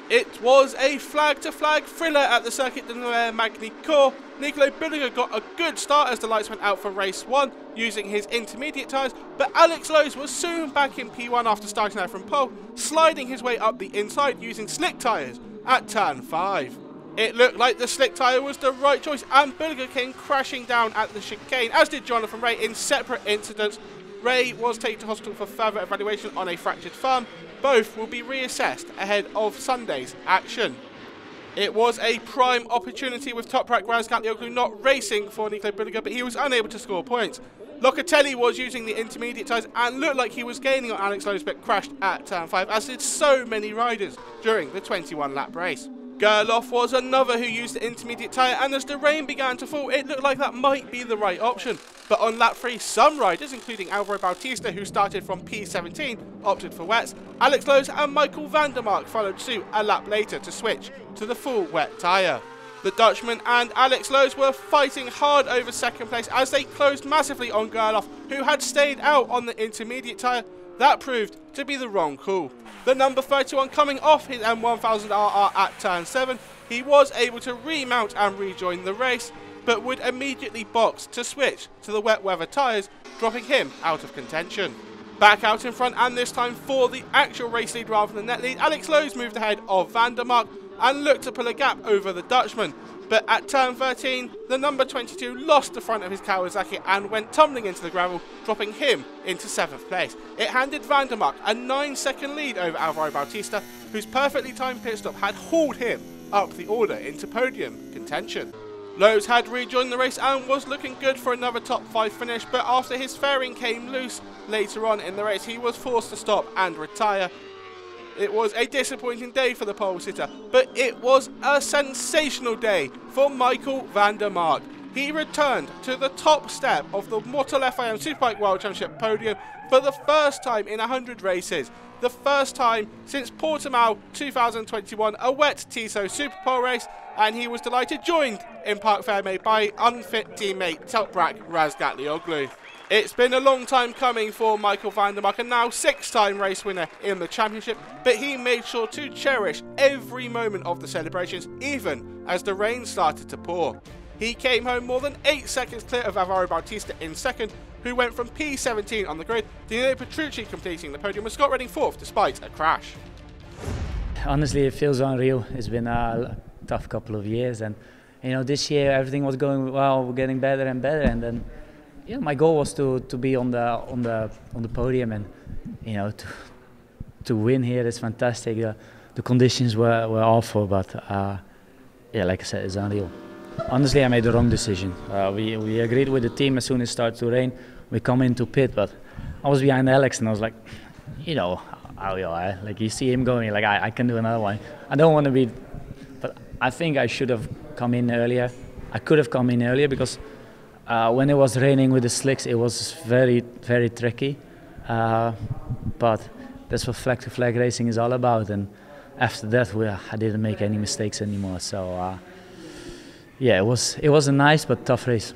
It was a flag-to-flag thriller at the Circuit de Magny-Cours. Nicolas Billiger got a good start as the lights went out for race 1 using his intermediate tyres, but Alex Lowes was soon back in P1 after starting out from pole, sliding his way up the inside using slick tyres at turn 5. It looked like the slick tyre was the right choice, and Billiger came crashing down at the chicane, as did Jonathan Rea in separate incidents. Rea was taken to hospital for further evaluation on a fractured thumb. Both will be reassessed ahead of Sunday's action. It was a prime opportunity with Toprak Razgatlioglu not racing for Nicolas Billiger, but he was unable to score points. Locatelli was using the intermediate tyres and looked like he was gaining on Alex Lowes, but crashed at turn 5, as did so many riders during the 21-lap race. Gerloff was another who used the intermediate tyre, and as the rain began to fall, it looked like that might be the right option. But on lap 3, some riders, including Alvaro Bautista, who started from P17, opted for wets. Alex Lowes and Michael van der Mark followed suit a lap later to switch to the full wet tyre. The Dutchman and Alex Lowes were fighting hard over second place as they closed massively on Gerloff, who had stayed out on the intermediate tyre. That proved to be the wrong call. The number 31 coming off his M1000RR at turn 7, he was able to remount and rejoin the race, but would immediately box to switch to the wet weather tyres, dropping him out of contention. Back out in front, and this time for the actual race lead rather than net lead, Alex Lowes moved ahead of van der Mark and looked to pull a gap over the Dutchman. But at turn 13, the number 22 lost the front of his Kawasaki and went tumbling into the gravel, dropping him into 7th place. It handed van der Mark a 9-second lead over Alvaro Bautista, whose perfectly timed pit stop had hauled him up the order into podium contention. Lowes had rejoined the race and was looking good for another top 5 finish, but after his fairing came loose later on in the race, he was forced to stop and retire. It was a disappointing day for the pole sitter, but it was a sensational day for Michael van der Mark. He returned to the top step of the Mortal FIM Superbike World Championship podium for the first time in 100 races. The first time since Portimao 2021, a wet Tissot Superpole race, and he was delighted, joined in Parc Fermé by unfit teammate Toprak Razgatlioglu. It's been a long time coming for Michael van der Mark, and now 6-time race winner in the championship, but he made sure to cherish every moment of the celebrations, even as the rain started to pour. He came home more than 8 seconds clear of Alvaro Bautista in second, who went from P17 on the grid, Danilo Petrucci completing the podium with Scott Redding 4th despite a crash. Honestly, it feels unreal. It's been a tough couple of years, and this year everything was going well, getting better and better, and then my goal was to be on the podium, and to win here is fantastic. The conditions were awful, but like I said, it's unreal. Honestly, I made the wrong decision. We agreed with the team as soon as it started to rain. We come into pit, but I was behind Alex, and I was like, like you see him going, like I can do another one. I don't want to be, but I think I should have come in earlier. I could have come in earlier because when it was raining with the slicks, it was very, very tricky. But that's what flag-to-flag racing is all about. And after that, I didn't make any mistakes anymore. So, it was a nice but tough race.